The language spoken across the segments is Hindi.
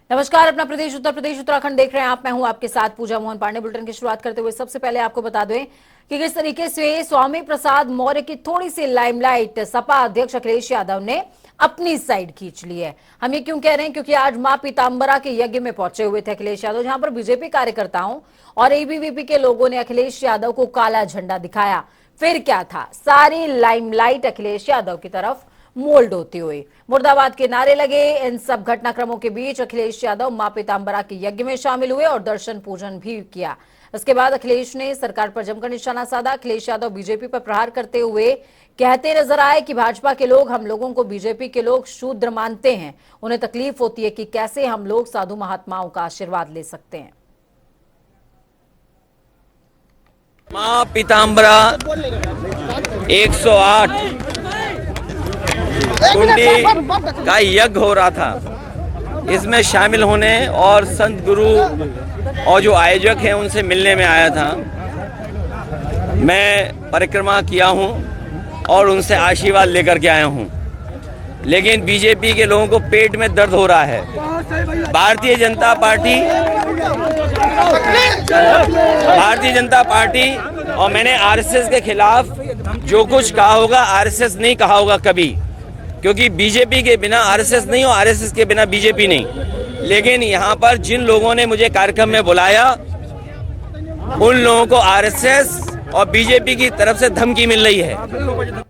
नमस्कार, अपना प्रदेश उत्तर प्रदेश उत्तराखंड देख रहे हैं आप। मैं हूं आपके साथ पूजा मोहन पांडे। बुलेटिन की शुरुआत करते हुए सबसे पहले आपको बता दें कि किस तरीके से स्वामी प्रसाद मौर्य की थोड़ी सी लाइमलाइट सपा अध्यक्ष अखिलेश यादव ने अपनी साइड खींच ली है। हम ये क्यों कह रहे हैं, क्योंकि आज मां पीताम्बरा के यज्ञ में पहुंचे हुए थे अखिलेश यादव, जहां पर बीजेपी कार्यकर्ताओं और एबीवीपी के लोगों ने अखिलेश यादव को काला झंडा दिखाया। फिर क्या था, सारी लाइमलाइट अखिलेश यादव की तरफ मोल्ड होती हुई मुर्दाबाद के नारे लगे। इन सब घटनाक्रमों के बीच अखिलेश यादव मां पीताम्बरा के यज्ञ में शामिल हुए और दर्शन पूजन भी किया। इसके बाद अखिलेश ने सरकार पर जमकर निशाना साधा। अखिलेश यादव बीजेपी पर प्रहार करते हुए कहते नजर आए कि भाजपा के लोग हम लोगों को बीजेपी के लोग शूद्र मानते हैं। उन्हें तकलीफ होती है कि कैसे हम लोग साधु महात्माओं का आशीर्वाद ले सकते हैं। मां पीताम्बरा 108 कुंडी का यज्ञ हो रहा था, इसमें शामिल होने और संत गुरु और जो आयोजक हैं उनसे मिलने में आया था। मैं परिक्रमा किया हूं और उनसे आशीर्वाद लेकर के आया हूं, लेकिन बीजेपी के लोगों को पेट में दर्द हो रहा है। भारतीय जनता पार्टी और मैंने आरएसएस के खिलाफ जो कुछ कहा होगा, आरएसएस नहीं कहा होगा कभी, क्योंकि बीजेपी के बिना आरएसएस नहीं और आरएसएस के बिना बीजेपी नहीं। लेकिन यहाँ पर जिन लोगों ने मुझे कार्यक्रम में बुलाया, उन लोगों को आरएसएस और बीजेपी की तरफ से धमकी मिल रही है।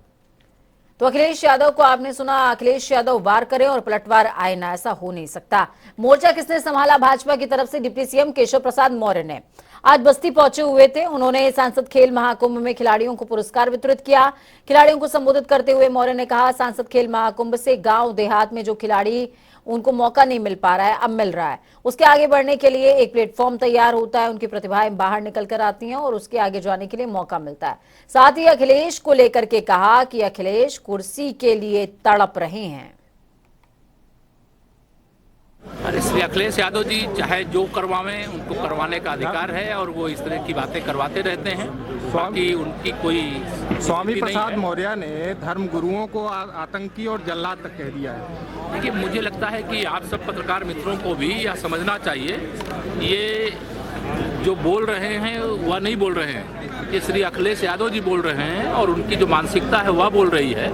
तो अखिलेश यादव को आपने सुना, अखिलेश यादव वार करें और पलटवार आए ना, ऐसा हो नहीं सकता। मोर्चा किसने संभाला? भाजपा की तरफ से डिप्टी सीएम केशव प्रसाद मौर्य ने आज बस्ती पहुंचे हुए थे। उन्होंने सांसद खेल महाकुंभ में खिलाड़ियों को पुरस्कार वितरित किया। खिलाड़ियों को संबोधित करते हुए मौर्य ने कहा, सांसद खेल महाकुंभ से गांव देहात में जो खिलाड़ी उनको मौका नहीं मिल पा रहा है, अब मिल रहा है। उसके आगे बढ़ने के लिए एक प्लेटफॉर्म तैयार होता है, उनकी प्रतिभाएं बाहर निकल कर आती हैं और उसके आगे जाने के लिए मौका मिलता है। साथ ही अखिलेश को लेकर के कहा कि अखिलेश कुर्सी के लिए तड़प रहे हैं। इसलिए अखिलेश यादव जी चाहे जो करवावें, उनको करवाने का अधिकार है और वो इस तरह की बातें करवाते रहते हैं। बाकी उनकी कोई स्वामी प्रसाद मौर्य ने धर्म गुरुओं को आतंकी और जल्लाद तक कह दिया है। देखिए, मुझे लगता है कि आप सब पत्रकार मित्रों को भी यह समझना चाहिए, ये जो बोल रहे हैं वह नहीं बोल रहे हैं, ये श्री अखिलेश यादव जी बोल रहे हैं और उनकी जो मानसिकता है वह बोल रही है।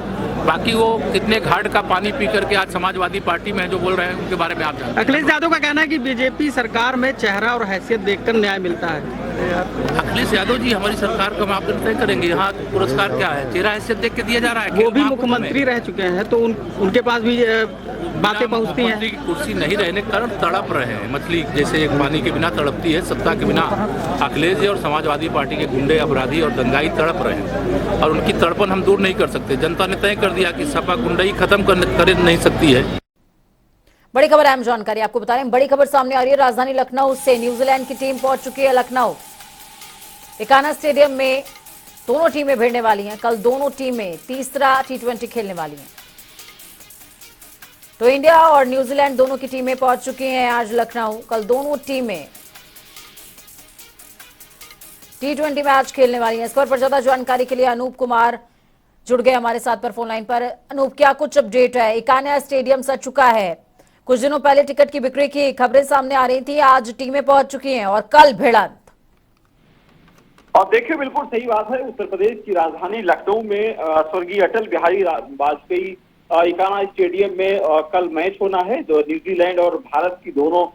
बाकी वो कितने घाट का पानी पी करके आज समाजवादी पार्टी में जो बोल रहे हैं उनके बारे में आप जानते हैं। अखिलेश यादव का कहना है कि बीजेपी सरकार में चेहरा और हैसियत देखकर न्याय मिलता है। अखिलेश यादव जी हमारी सरकार का मापदंड तय करेंगे। यहाँ पुरस्कार क्या है? चेहरा हैसियत देख के दिया जा रहा है। वो भी मुख्यमंत्री रह चुके हैं, तो उनके पास भी बातें पहुँचती हैं। कुर्सी नहीं रहने के कारण तड़प रहे हैं, मछली जैसे एक पानी के बिना तड़पती है, सत्ता के बिना अखिलेश जी और समाजवादी पार्टी के गुंडे, अपराधी और दंगाई तड़प रहे हैं और उनकी तड़पन हम दूर नहीं कर सकते। जनता ने तय कर दिया कि सपा गुंडाई खत्म कर नहीं सकती है। बड़ी खबर, अहम जानकारी आपको बता रहे हैं। बड़ी खबर सामने आ रही है राजधानी लखनऊ से। न्यूजीलैंड की टीम पहुंच चुकी है लखनऊ। इकाना स्टेडियम में दोनों टीमें भिड़ने वाली हैं। कल दोनों टीमें तीसरा T20 खेलने वाली हैं। तो इंडिया और न्यूजीलैंड दोनों की टीमें पहुंच चुकी हैं आज लखनऊ। कल दोनों टीमें T20 मैच खेलने वाली हैं। इस पर ज्यादा जानकारी के लिए अनूप कुमार जुड़ गए हमारे साथ पर फोन लाइन पर। अनूप, क्या कुछ अपडेट है? इकाना स्टेडियम सज चुका है, कुछ दिनों पहले टिकट की बिक्री की खबरें सामने आ रही थी, आज टीमें पहुंच चुकी हैं और कल भिड़ंत। और देखिए, बिल्कुल सही बात है। उत्तर प्रदेश की राजधानी लखनऊ में स्वर्गीय अटल बिहारी वाजपेयी इकाना स्टेडियम में कल मैच होना है। जो न्यूजीलैंड और भारत की दोनों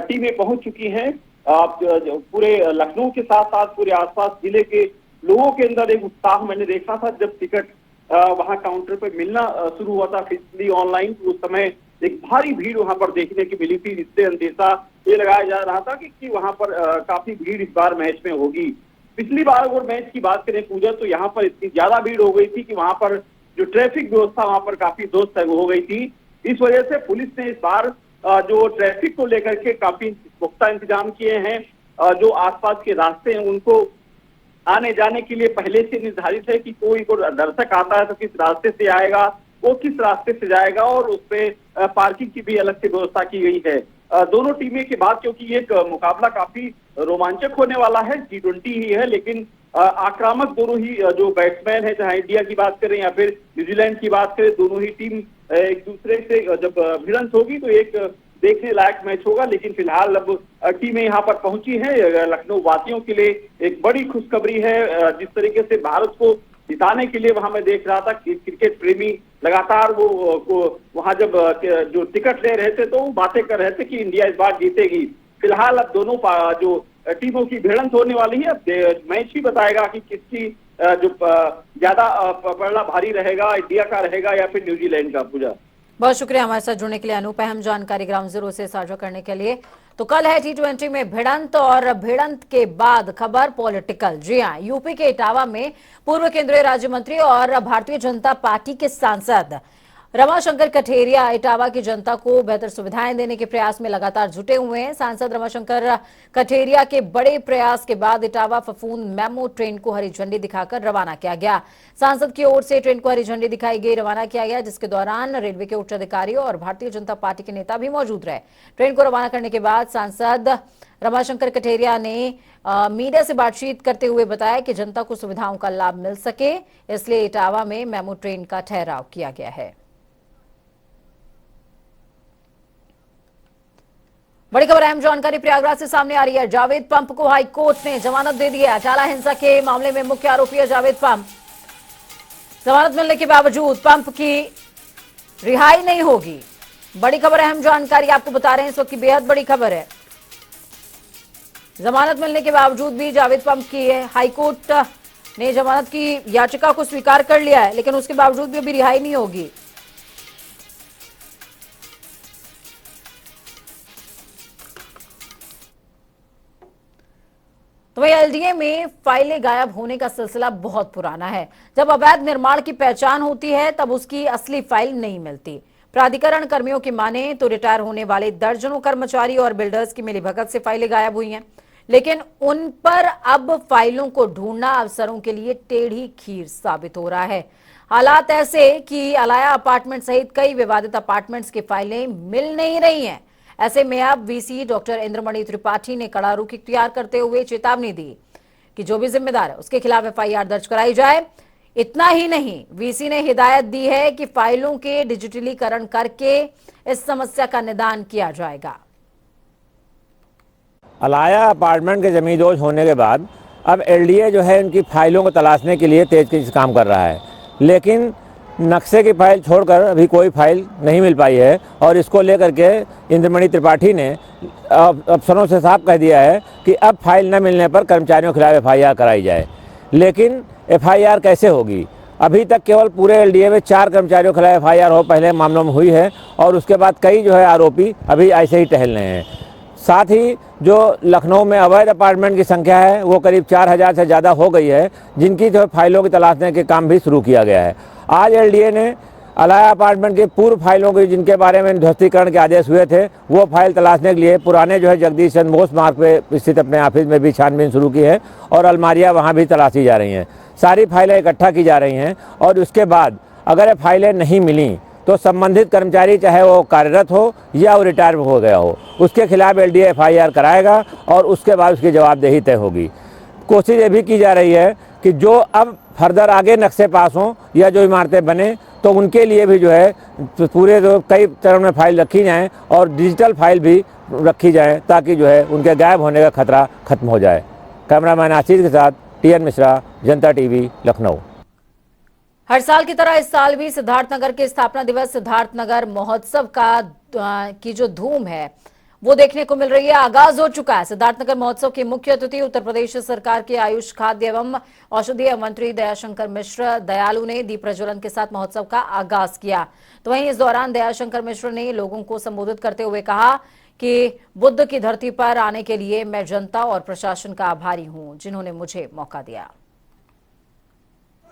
टीमें पहुंच चुकी हैं। पूरे लखनऊ के साथ साथ पूरे आसपास जिले के लोगों के अंदर एक उत्साह मैंने देखा था जब टिकट वहां काउंटर पर मिलना शुरू हुआ था फिजिकली ऑनलाइन। उस समय एक भारी भीड़ वहां पर देखने की मिली थी, जिससे अंदेशा ये लगाया जा रहा था कि वहां पर काफी भीड़ इस बार मैच में होगी। पिछली बार अगर मैच की बात करें पूजा, तो यहाँ पर इतनी ज्यादा भीड़ हो गई थी कि वहां पर जो ट्रैफिक व्यवस्था वहां पर काफी ध्वस्त हो गई थी। इस वजह से पुलिस ने इस बार जो ट्रैफिक को लेकर के काफी पुख्ता इंतजाम किए हैं। जो आसपास के रास्ते हैं उनको आने जाने के लिए पहले से निर्धारित है कि कोई दर्शक आता है तो किस रास्ते से आएगा, वो किस रास्ते से जाएगा, और उस पे पार्किंग की भी अलग से व्यवस्था की गई है। दोनों टीमें के बाद, क्योंकि ये मुकाबला काफी रोमांचक होने वाला है, T20 ही है, लेकिन आक्रामक दोनों ही जो बैट्समैन है, चाहे इंडिया की बात करें या फिर न्यूजीलैंड की बात करें, दोनों ही टीम एक दूसरे से जब भिड़ंत होगी तो एक देखने लायक मैच होगा। लेकिन फिलहाल अब टीमें यहाँ पर पहुंची है। लखनऊ वासियों के लिए एक बड़ी खुशखबरी है। जिस तरीके से भारत को जिताने के लिए वहां मैं देख रहा था कि क्रिकेट प्रेमी लगातार वो वहां जब जो टिकट ले रहे थे तो वो बातें कर रहे थे कि इंडिया इस बार जीतेगी। फिलहाल अब दोनों जो टीमों की भिड़ंत होने वाली है। अब मैच ही बताएगा कि किसकी जो ज्यादा पलड़ा भारी रहेगा, इंडिया का रहेगा या फिर न्यूजीलैंड का। पूजा, बहुत शुक्रिया हमारे साथ जुड़ने के लिए अनूप, अहम जानकारी ग्राउंड जीरो से साझा करने के लिए। तो कल है T20 में भिड़ंत और भिड़ंत के बाद खबर पॉलिटिकल। जी हां, यूपी के इटावा में पूर्व केंद्रीय राज्य मंत्री और भारतीय जनता पार्टी के सांसद रमाशंकर कठेरिया इटावा की जनता को बेहतर सुविधाएं देने के प्रयास में लगातार जुटे हुए हैं। सांसद रमाशंकर कठेरिया के बड़े प्रयास के बाद इटावा फफूंद मेमो ट्रेन को हरी झंडी दिखाकर रवाना किया गया। सांसद की ओर से ट्रेन को हरी झंडी दिखाई गई, रवाना किया गया, जिसके दौरान रेलवे के उच्च अधिकारियों और भारतीय जनता पार्टी के नेता भी मौजूद रहे। ट्रेन को रवाना करने के बाद सांसद रमाशंकर कठेरिया ने मीडिया से बातचीत करते हुए बताया कि जनता को सुविधाओं का लाभ मिल सके, इसलिए इटावा में मेमो ट्रेन का ठहराव किया गया है। बड़ी खबर, अहम जानकारी प्रयागराज से सामने आ रही है। जावेद पंप को हाई कोर्ट ने जमानत दे दी है। अटाला हिंसा के मामले में मुख्य आरोपी है जावेद पंप। जमानत मिलने के बावजूद पंप की रिहाई नहीं होगी। बड़ी खबर, अहम जानकारी आपको बता रहे हैं, इस वक्त की बेहद बड़ी खबर है। जमानत मिलने के बावजूद भी जावेद पंप की हाईकोर्ट ने जमानत की याचिका को स्वीकार कर लिया है, लेकिन उसके बावजूद भी अभी रिहाई नहीं होगी। तो वही एलडीए में फाइलें गायब होने का सिलसिला बहुत पुराना है। जब अवैध निर्माण की पहचान होती है तब उसकी असली फाइल नहीं मिलती। प्राधिकरण कर्मियों की माने तो रिटायर होने वाले दर्जनों कर्मचारी और बिल्डर्स की मिलीभगत से फाइलें गायब हुई हैं, लेकिन उन पर अब फाइलों को ढूंढना अफसरों के लिए टेढ़ी खीर साबित हो रहा है। हालात ऐसे कि अलाया अपार्टमेंट सहित कई विवादित अपार्टमेंट्स की फाइलें मिल नहीं रही हैं। ऐसे में अब वीसी डॉक्टर इंद्रमणि त्रिपाठी ने कड़ा रुख इख्तियार करते हुए चेतावनी दी कि जो भी जिम्मेदार है उसके खिलाफ एफआईआर दर्ज कराई जाए। इतना ही नहीं, वीसी ने हिदायत दी है कि फाइलों के डिजिटलीकरण करके इस समस्या का निदान किया जाएगा। अलाया अपार्टमेंट के जमींदोज होने के बाद अब एलडीए जो है इनकी फाइलों को तलाशने के लिए तेज काम कर रहा है, लेकिन नक्शे की फाइल छोड़कर अभी कोई फाइल नहीं मिल पाई है। और इसको लेकर के इंद्रमणि त्रिपाठी ने अफसरों से साफ कह दिया है कि अब फाइल न मिलने पर कर्मचारियों के खिलाफ एफआईआर कराई जाए। लेकिन एफआईआर कैसे होगी? अभी तक केवल पूरे एलडीए में 4 कर्मचारियों के खिलाफ एफआईआर हो पहले मामलों में हुई है, और उसके बाद कई जो है आरोपी अभी ऐसे ही टहल रहे हैं। साथ ही जो लखनऊ में अवैध अपार्टमेंट की संख्या है वो करीब 4000 से ज़्यादा हो गई है, जिनकी जो फाइलों की तलाशने के काम भी शुरू किया गया है। आज एलडीए ने अलाया अपार्टमेंट की पूर्व फाइलों की जिनके बारे में ध्वस्तीकरण के आदेश हुए थे वो फाइल तलाशने के लिए पुराने जो है जगदीश चंद्र बोस मार्ग पे स्थित अपने ऑफिस में भी छानबीन शुरू की है, और अलमारियां वहां भी तलाशी जा रही हैं। सारी फाइलें इकट्ठा की जा रही हैं, और उसके बाद अगर ये फाइलें नहीं मिली तो संबंधित कर्मचारी चाहे वो कार्यरत हो या वो रिटायर हो गया हो, उसके खिलाफ एलडीए एफआईआर कराएगा और उसके बाद उसकी जवाबदेही तय होगी। कोशिश ये भी की जा रही है कि जो अब फर्दर आगे नक्शे पास हों या जो इमारतें बने तो उनके लिए भी जो है पूरे जो कई चरण में फाइल रखी जाएं और डिजिटल फाइल भी रखी जाएं, ताकि जो है उनके गायब होने का खतरा खत्म हो जाए। कैमरामैन आशीष के साथ टीएन मिश्रा, जनता टीवी, लखनऊ। हर साल की तरह इस साल भी सिद्धार्थनगर के स्थापना दिवस सिद्धार्थनगर महोत्सव की जो धूम है वो देखने को मिल रही है। आगाज हो चुका है। सिद्धार्थनगर महोत्सव के मुख्य अतिथि उत्तर प्रदेश सरकार के आयुष, खाद्य एवं औषधीय मंत्री दयाशंकर मिश्र दयालु ने दीप प्रज्वलन के साथ महोत्सव का आगाज किया। तो वहीं इस दौरान दयाशंकर मिश्र ने लोगों को संबोधित करते हुए कहा कि बुद्ध की धरती पर आने के लिए मैं जनता और प्रशासन का आभारी हूं, जिन्होंने मुझे मौका दिया।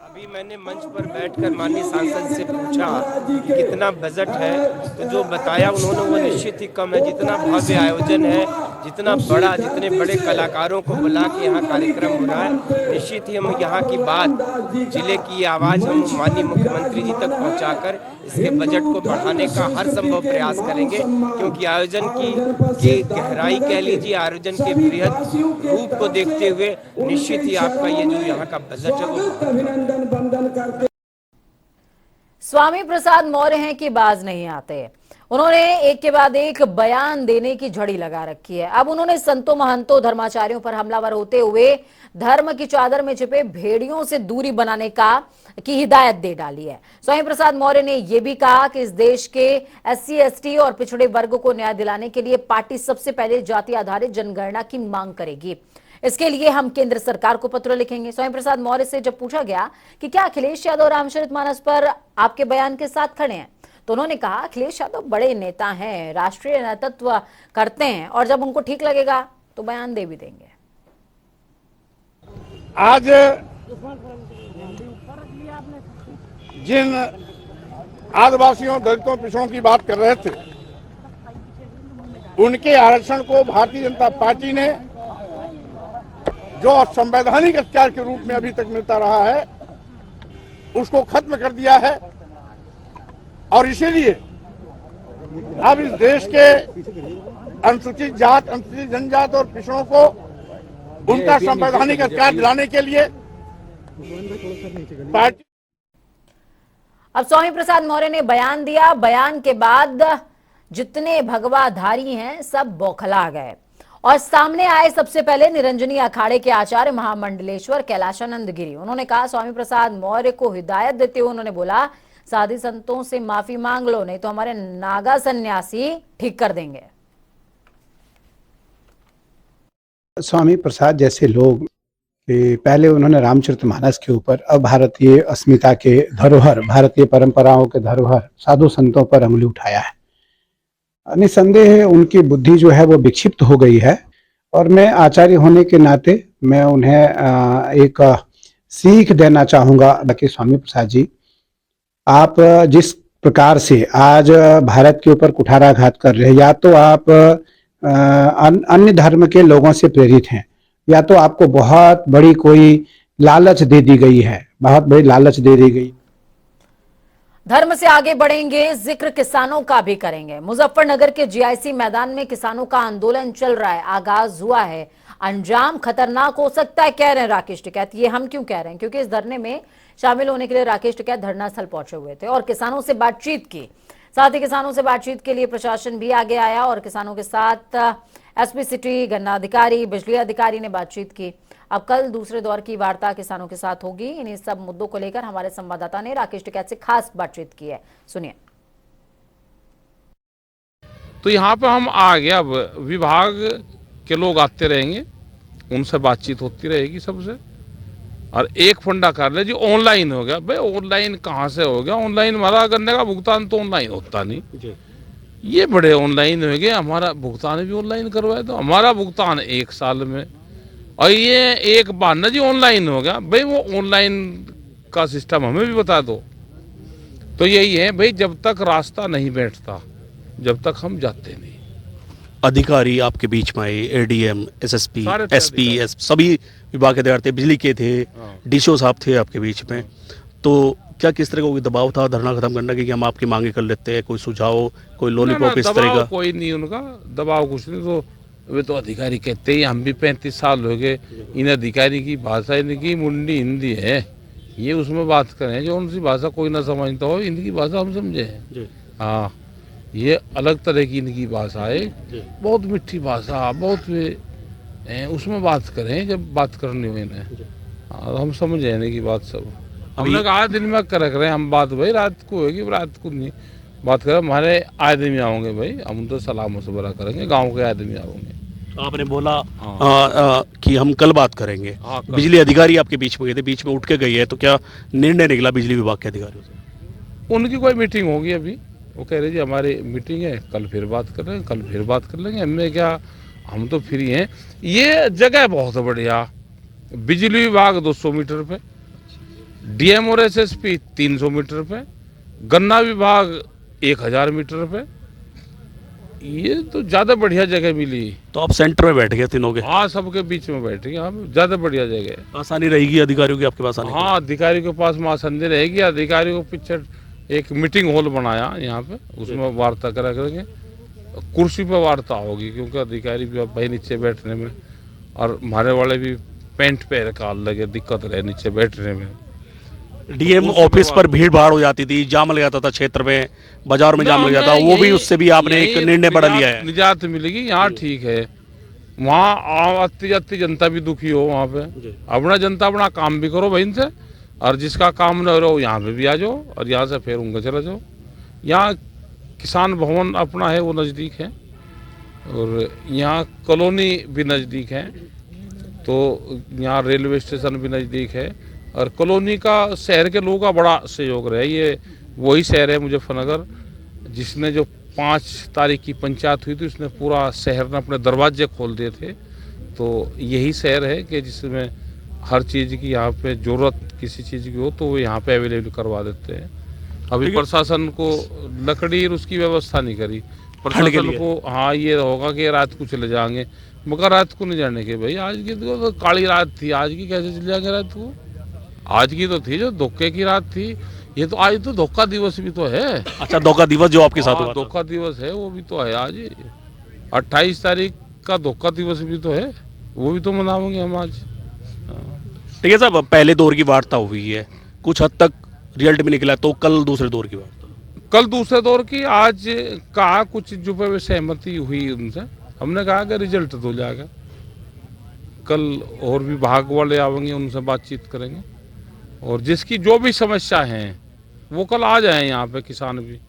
अभी मैंने मंच पर बैठकर माननीय सांसद से पूछा कि कितना बजट है, तो जो बताया उन्होंने वो निश्चित ही कम है। जितना भव्य आयोजन है, जितना बड़ा, जितने बड़े कलाकारों को बुला के यहाँ कार्यक्रम हो रहा है, निश्चित ही हम यहाँ की बात, जिले की आवाज़ हम माननीय मुख्यमंत्री जी तक पहुँचाकर इसके बजट को बढ़ाने का हर संभव प्रयास करेंगे, क्योंकि आयोजन की गहराई कह लीजिए, आयोजन के बृहद रूप को देखते हुए निश्चित ही आपका ये जो यहाँ का बजट है वो। स्वामी प्रसाद मौर्य हैं कि बाज नहीं आते। उन्होंने एक के बाद एक बयान देने की झड़ी लगा रखी है। अब उन्होंने संतों, महंतों, धर्माचार्यों पर हमलावर होते हुए धर्म की चादर में छिपे भेड़ियों से दूरी बनाने की हिदायत दे डाली है। स्वामी प्रसाद मौर्य ने यह भी कहा कि इस देश के SC, ST और पिछड़े वर्ग को न्याय दिलाने के लिए पार्टी सबसे पहले जाति आधारित जनगणना की मांग करेगी। इसके लिए हम केंद्र सरकार को पत्र लिखेंगे। स्वामी प्रसाद मौर्य से जब पूछा गया कि क्या अखिलेश यादव रामचरितमानस पर आपके बयान के साथ खड़े हैं, तो उन्होंने कहा अखिलेश यादव बड़े नेता हैं, राष्ट्रीय नेतृत्व करते हैं और जब उनको ठीक लगेगा तो बयान दे भी देंगे। आज जिन आदिवासियों, दलितों, पिछड़ों की बात कर रहे थे, उनके आरक्षण को भारतीय जनता पार्टी ने जो संवैधानिक अधिकार के रूप में अभी तक मिलता रहा है, उसको खत्म कर दिया है। और इसीलिए अब इस देश के अनुसूचित जात, अनुसूचित जनजात और पिछड़ों को उनका संवैधानिक अधिकार दिलाने के लिए पार्टी। अब स्वामी प्रसाद मौर्य ने बयान दिया। बयान के बाद जितने भगवाधारी हैं सब बौखला गए और सामने आए सबसे पहले निरंजनी अखाड़े के आचार्य महामंडलेश्वर कैलाशानंद गिरी। उन्होंने कहा स्वामी प्रसाद मौर्य को हिदायत देते हुए उन्होंने बोला साधु संतों से माफी मांग लो, नहीं तो हमारे नागा सन्यासी ठीक कर देंगे। स्वामी प्रसाद जैसे लोग पहले उन्होंने रामचरितमानस के ऊपर, अब भारतीय अस्मिता के धरोहर, भारतीय परंपराओं के धरोहर साधु संतों पर अंगुली उठाया है। निसंदेह उनकी बुद्धि जो है वो विक्षिप्त हो गई है और मैं आचार्य होने के नाते मैं उन्हें एक सीख देना चाहूंगा कि स्वामी प्रसाद जी, आप जिस प्रकार से आज भारत के ऊपर कुठाराघात कर रहे हैं, या तो आप अन्य धर्म के लोगों से प्रेरित हैं, या तो आपको बहुत बड़ी कोई लालच दे दी गई है, बहुत बड़ी लालच दे दी गई। धर्म से आगे बढ़ेंगे, जिक्र किसानों का भी करेंगे। मुजफ्फरनगर के GIC मैदान में किसानों का आंदोलन चल रहा है, आगाज हुआ है। अंजाम खतरनाक हो सकता है, कह रहे हैं राकेश टिकैत। ये हम क्यों कह रहे हैं? क्योंकि इस धरने में शामिल होने के लिए राकेश टिकैत धरना स्थल पहुंचे हुए थे और किसानों से बातचीत की। साथ ही किसानों से बातचीत के लिए प्रशासन भी आगे आया और किसानों के साथ SP सिटी, गन्ना अधिकारी, बिजली अधिकारी ने बातचीत की। अब कल दूसरे दौर की वार्ता किसानों के साथ होगी। इन्हीं सब मुद्दों को लेकर हमारे संवाददाता ने राकेश टिकैत से खास बातचीत की है, सुनिए। तो यहाँ पे हम आ गए, अब विभाग के लोग आते रहेंगे, उनसे बातचीत होती रहेगी सबसे। और एक फंडा कर ले जी ऑनलाइन हो गया। भाई ऑनलाइन कहाँ से हो गया? ऑनलाइन हमारा गन्ने का भुगतान तो ऑनलाइन होता नहीं, ये बड़े ऑनलाइन हो गए। हमारा भुगतान भी ऑनलाइन करवाए तो हमारा भुगतान 1 साल में, और ये एक बहाना जी ऑनलाइन हो गया। भाई वो ऑनलाइन का सिस्टम हमें भी बता दो। तो यही है भाई, जब तक रास्ता नहीं बैठता जब तक हम जाते नहीं। अधिकारी आपके बीच में आए, ADM, SSP, SP, सभी विभाग के अधिकारी थे, बिजली के थे, DCO साहब थे आपके बीच में। तो क्या किस तरह का कोई दबाव था धरना खत्म करने की कि हम आपकी मांगे कर लेते हैं? कोई सुझाव, कोई लॉलीपॉप इस तरह का? कोई नहीं, उनका दबाव कुछ नहीं। तो वे तो अधिकारी कहते हैं, हम भी 35 साल हो गए, इन अधिकारी की भाषा इनकी मुंडी हिंदी है, ये उसमें बात करें जो उनकी भाषा कोई ना समझता हो, इनकी भाषा हम समझे हैं। हाँ, ये अलग तरह की इनकी भाषा है, बहुत मीठी भाषा, बहुत उसमें बात करें जब बात करनी हो इन्हें। हाँ, हम समझे इनकी बात सब। हमने कहा दिन में कर रहे हैं हम बात, भाई रात को होगी, रात को नहीं बात करें। हमारे आदमी आओगे भाई, हम तो सलाह मशवरा करेंगे, गांव के आदमी आओगे। तो आपने बोला कि हम कल बात करेंगे। बिजली अधिकारी आपके बीच में गए थे, बीच में उठ के गई है, तो क्या निर्णय निकला बिजली विभाग के अधिकारियों से? उनकी कोई मीटिंग होगी अभी, वो कह रहे जी हमारी मीटिंग है, कल फिर बात कर रहे हैं, कल फिर बात कर लेंगे। हमें क्या, हम तो फ्री हैं। ये जगह बहुत बढ़िया, बिजली विभाग 200 मीटर पे, DM और SSP 300 मीटर पे, गन्ना विभाग 1000 मीटर पे। ये तो ज्यादा बढ़िया जगह मिली। तो आप सेंटर में बैठ गए तीनों के? हाँ, सबके बीच में बैठेंगे हम, ज्यादा बढ़िया जगह है। आसानी रहेगी अधिकारियों की आपके पास आने? हाँ, अधिकारी के पास आसानी रहेगी। अधिकारी को पीछे एक मीटिंग हॉल बनाया यहाँ पे, उसमें वार्ता करा करेंगे। कुर्सी पे वार्ता होगी, क्योंकि अधिकारी भी भाई नीचे बैठने में, और हमारे वाले भी पेंट पे काल लगे, दिक्कत रहे नीचे बैठने में। डीएम ऑफिस पर भीड़ भाड़ हो जाती थी, जाम लग जाता था क्षेत्र में, बाजार में जाम लग जाता, वो भी उससे भी आपने एक निर्णय बड़ा लिया है। निजात मिलेगी, यहाँ ठीक है। वहाँ आती जाती जनता भी दुखी हो, वहाँ पे अपना जनता अपना काम भी करो बहन से, और जिसका काम न हो यहाँ पे भी आ जाओ, और यहाँ से फिर उनका चला जाओ। यहाँ किसान भवन अपना है, वो नज़दीक है, और यहाँ कॉलोनी भी नज़दीक है, तो यहाँ रेलवे स्टेशन भी नज़दीक है, और कॉलोनी का शहर के लोगों का बड़ा सहयोग रहा है। ये वही शहर है मुजफ्फरनगर जिसने जो 5 तारीख की पंचायत हुई थी, उसने पूरा शहर ने अपने दरवाजे खोल दिए थे। तो यही शहर है कि जिसमें हर चीज़ की यहाँ पे ज़रूरत किसी चीज़ की हो तो वो यहाँ पे अवेलेबल करवा देते हैं। अभी प्रशासन को लकड़ी और उसकी व्यवस्था नहीं करी प्रशासन को। हाँ, ये होगा कि रात को चले जाएंगे, मगर रात को नहीं जाने के भाई। आज की तो काली रात थी, आज की कैसे चले जाएंगे रात को? आज की तो थी जो धोखे की रात थी, ये तो आज तो धोखा दिवस भी तो है। अच्छा, धोखा दिवस जो आपके साथ हुआ, धोखा दिवस है, वो भी तो है। आज 28 तारीख का धोखा दिवस भी तो है, वो भी तो मनाएंगे हम आज। ठीक है साहब, पहले दौर की वार्ता हुई है, कुछ हद तक रिजल्ट भी निकला, तो कल दूसरे दौर की वार्ता, कल दूसरे दौर की। आज कहा कुछ जो पे सहमति हुई उनसे, हमने कहा कि रिजल्ट तो जाएगा। कल और भी विभाग वाले आएंगे, उनसे बातचीत करेंगे, और जिसकी जो भी समस्या है वो कल आ जाए यहाँ पे। किसान भी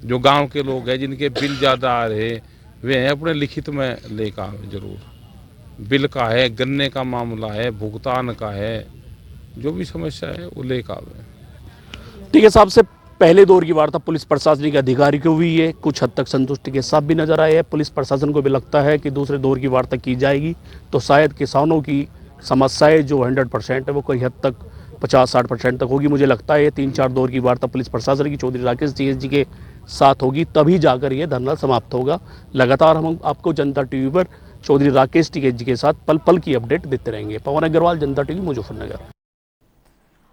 जो गांव के लोग हैं जिनके बिल ज़्यादा आ रहे, वे हैं अपने लिखित में लेकर आए जरूर। बिल का है, गन्ने का मामला है, भुगतान का है, जो भी समस्या है वो लेकर आए। ठीक है साहब, से पहले दौर की वार्ता पुलिस प्रशासनिक अधिकारी की हुई है, कुछ हद तक संतुष्टि के साथ भी नजर आए हैं। पुलिस प्रशासन को भी लगता है कि दूसरे दौर की वार्ता की जाएगी तो शायद किसानों की समस्याएं जो 100% है वो कई हद तक 50-60% तक होगी। मुझे लगता है 3-4 दौर की वार्ता पुलिस प्रशासन की चौधरी राकेश जी के साथ होगी, तभी जाकर ये धरना समाप्त होगा। लगातार हम आपको जनता टीवी पर चौधरी राकेश जी के साथ पल पल की अपडेट देते रहेंगे। पवन अग्रवाल, जनता टीवी, मुजफ्फरनगर।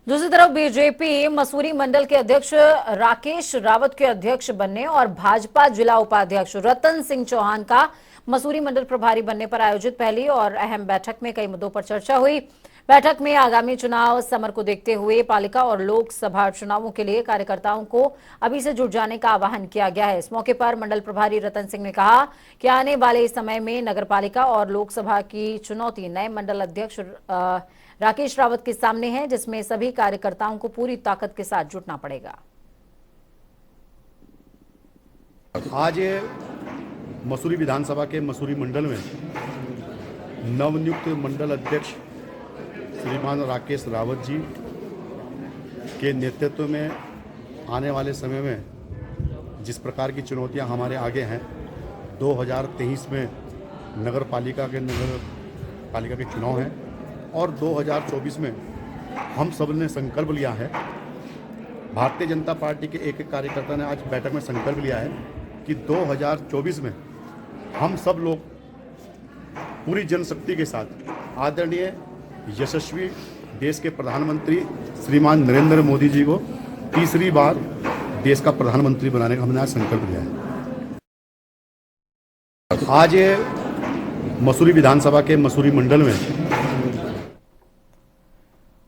दूसरी तरफ बीजेपी मसूरी मंडल के अध्यक्ष राकेश रावत के अध्यक्ष बनने और भाजपा जिला उपाध्यक्ष रतन सिंह चौहान का मसूरी मंडल प्रभारी बनने पर आयोजित पहली और अहम बैठक में कई मुद्दों पर चर्चा हुई। बैठक में आगामी चुनाव समर को देखते हुए पालिका और लोकसभा चुनावों के लिए कार्यकर्ताओं को अभी से जुट जाने का आह्वान किया गया है। इस मौके पर मंडल प्रभारी रतन सिंह ने कहा कि आने वाले समय में नगरपालिका और लोकसभा की चुनौती नए मंडल अध्यक्ष राकेश रावत के सामने है, जिसमें सभी कार्यकर्ताओं को पूरी ताकत के साथ जुटना पड़ेगा। आज मसूरी विधानसभा के मसूरी मंडल में नवनियुक्त मंडल अध्यक्ष श्रीमान राकेश रावत जी के नेतृत्व में आने वाले समय में जिस प्रकार की चुनौतियां हमारे आगे हैं, 2023 में नगर पालिका के चुनाव हैं और 2024 में हम सब ने संकल्प लिया है, भारतीय जनता पार्टी के एक कार्यकर्ता ने आज बैठक में संकल्प लिया है कि 2024 में हम सब लोग पूरी जनशक्ति के साथ आदरणीय यशस्वी देश के प्रधानमंत्री श्रीमान नरेंद्र मोदी जी को तीसरी बार देश का प्रधानमंत्री बनाने का हमने आज संकल्प लिया है। आज मसूरी विधानसभा के मसूरी मंडल में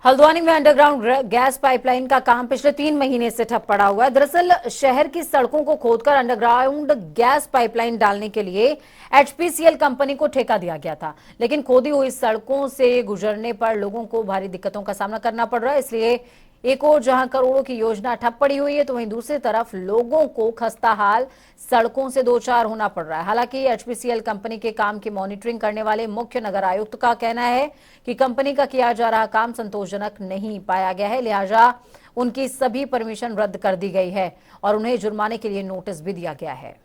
हल्द्वानी में अंडरग्राउंड गैस पाइपलाइन का काम पिछले 3 महीने से ठप पड़ा हुआ है। दरअसल शहर की सड़कों को खोदकर अंडरग्राउंड गैस पाइपलाइन डालने के लिए एचपीसीएल कंपनी को ठेका दिया गया था, लेकिन खोदी हुई सड़कों से गुजरने पर लोगों को भारी दिक्कतों का सामना करना पड़ रहा है। इसलिए एक ओर जहां करोड़ों की योजना ठप पड़ी हुई है, तो वहीं दूसरी तरफ लोगों को खस्ता हाल सड़कों से दो चार होना पड़ रहा है। हालांकि एचपीसीएल कंपनी के काम की मॉनिटरिंग करने वाले मुख्य नगर आयुक्त का कहना है कि कंपनी का किया जा रहा काम संतोषजनक नहीं पाया गया है, लिहाजा उनकी सभी परमिशन रद्द कर दी गई है और उन्हें जुर्माने के लिए नोटिस भी दिया गया है।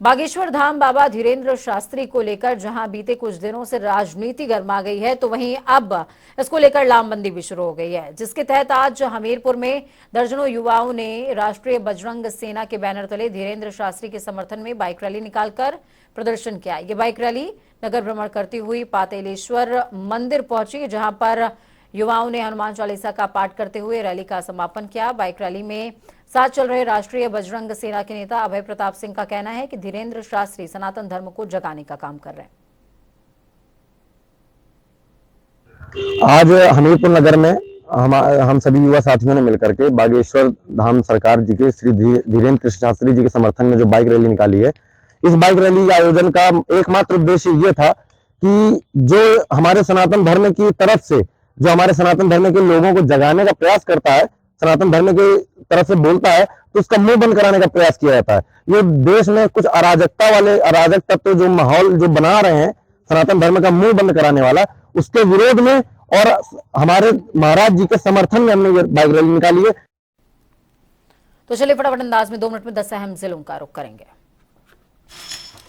बागेश्वर धाम बाबा धीरेन्द्र शास्त्री को लेकर जहां बीते कुछ दिनों से राजनीति गर्मा गई है, तो वहीं अब इसको लेकर लामबंदी भी शुरू हो गई है, जिसके तहत आज हमीरपुर में दर्जनों युवाओं ने राष्ट्रीय बजरंग सेना के बैनर तले धीरेन्द्र शास्त्री के समर्थन में बाइक रैली निकालकर प्रदर्शन किया। ये बाइक रैली नगर भ्रमण करती हुई पातेलेश्वर मंदिर पहुंची, जहां पर युवाओं ने हनुमान चालीसा का पाठ करते हुए रैली का समापन किया। बाइक रैली में साथ चल रहे राष्ट्रीय बजरंग सेना के नेता अभय प्रताप सिंह का कहना है कि धीरेन्द्र शास्त्री सनातन धर्म को जगाने का काम कर रहे हैं। आज हमीरपुर नगर में हम सभी युवा साथियों ने मिलकर के बागेश्वर धाम सरकार जी के श्री धीरेन्द्र कृष्ण शास्त्री जी के समर्थन में जो बाइक रैली निकाली है, इस बाइक रैली के आयोजन का एकमात्र उद्देश्य ये था कि जो हमारे सनातन धर्म की तरफ से, जो हमारे सनातन धर्म के लोगों को जगाने का प्रयास करता है, सनातन धर्म की तरफ से बोलता है, तो उसका मुंह बंद कराने का प्रयास किया जाता है। ये देश में कुछ अराजक तत्व जो माहौल जो बना रहे हैं सनातन धर्म का मुंह बंद कराने वाला, उसके विरोध में और हमारे महाराज जी के समर्थन में हमने ये बाइक रैली निकाली है। तो चलिए फटाफट अंदाज में 2 मिनट में 10 अहम जिलों का रुख करेंगे।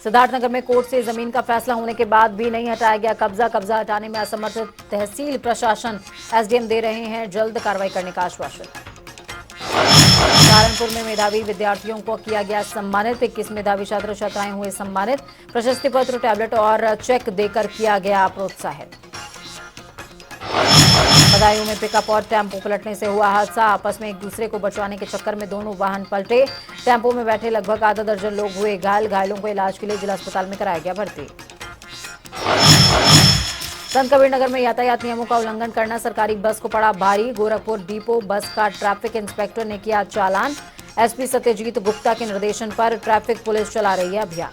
सिद्धार्थनगर में कोर्ट से जमीन का फैसला होने के बाद भी नहीं हटाया गया कब्जा हटाने में असमर्थ तहसील प्रशासन, एसडीएम दे रहे हैं जल्द कार्रवाई करने का आश्वासन। सहारनपुर में मेधावी विद्यार्थियों को किया गया सम्मानित, 21 मेधावी छात्र छात्राएं हुए सम्मानित, प्रशस्ति पत्र, टैबलेट और चेक देकर किया गया प्रोत्साहित। बदायूं में पिकअप और टेम्पो पलटने से हुआ हादसा, आपस में एक दूसरे को बचाने के चक्कर में दोनों वाहन पलटे, टेम्पो में बैठे लगभग आधा दर्जन लोग हुए घायल, घायलों को इलाज के लिए जिला अस्पताल में कराया गया भर्ती। संत कबीर नगर में यातायात नियमों का उल्लंघन करना सरकारी बस को पड़ा भारी, गोरखपुर डिपो बस का ट्रैफिक इंस्पेक्टर ने किया चालान, एसपी सत्यजीत गुप्ता के निर्देशन पर ट्रैफिक पुलिस चला रही है अभियान।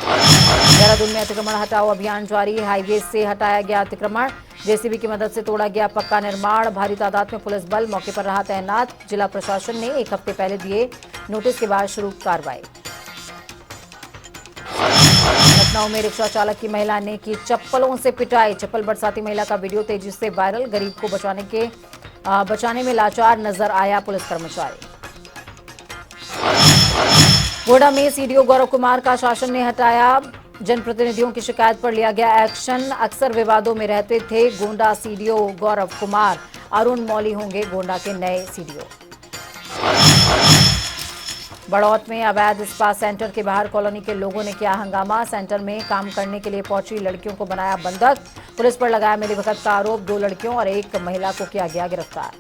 देहरादून में अतिक्रमण हटाओ अभियान जारी, हाईवे से हटाया गया अतिक्रमण, जेसीबी की मदद से तोड़ा गया पक्का निर्माण, भारी तादाद में पुलिस बल मौके पर रहा तैनात, जिला प्रशासन ने 1 हफ्ते पहले दिए नोटिस के बाद शुरू कार्रवाई। लखनऊ में रिक्शा चालक की महिला ने की चप्पलों से पिटाई, चप्पल बरसाती महिला का वीडियो तेजी से वायरल, गरीब को बचाने में लाचार नजर आया पुलिस कर्मचारी। गोड्डा में सीडीओ गौरव कुमार का शासन ने हटाया, जनप्रतिनिधियों की शिकायत पर लिया गया एक्शन, अक्सर विवादों में रहते थे गोंडा सीडीओ गौरव कुमार, अरुण मौली होंगे गोंडा के नए सीडीओ। बड़ौत में अवैध स्पा सेंटर के बाहर कॉलोनी के लोगों ने किया हंगामा, सेंटर में काम करने के लिए पहुंची लड़कियों को बनाया बंधक, पुलिस पर लगाया मिलीभगत का आरोप, 2 लड़कियों और 1 महिला को किया गया गिरफ्तार।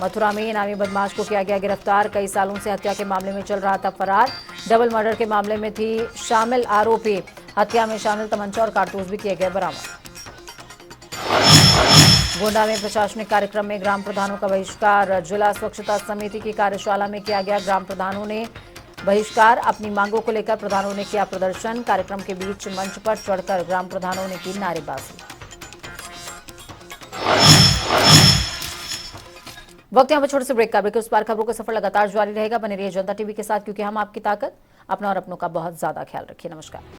मथुरा में इनामी बदमाश को किया गया गिरफ्तार, कई सालों से हत्या के मामले में चल रहा था फरार, डबल मर्डर के मामले में थी शामिल आरोपी, हत्या में शामिल तमंचा और कारतूस भी किए गए बरामद। गोंडा में प्रशासनिक कार्यक्रम में ग्राम प्रधानों का बहिष्कार, जिला स्वच्छता समिति की कार्यशाला में किया गया ग्राम प्रधानों ने बहिष्कार, अपनी मांगों को लेकर प्रधानों ने किया प्रदर्शन, कार्यक्रम के बीच मंच पर चढ़कर ग्राम प्रधानों ने की नारेबाजी। वक्त यहाँ पर छोटे से ब्रेक का, ब्रेक उस पार खबरों का सफर लगातार जारी रहेगा, बने रहिए जनता टीवी के साथ, क्योंकि हम आपकी ताकत, अपना और अपनों का बहुत ज्यादा ख्याल रखिए। नमस्कार।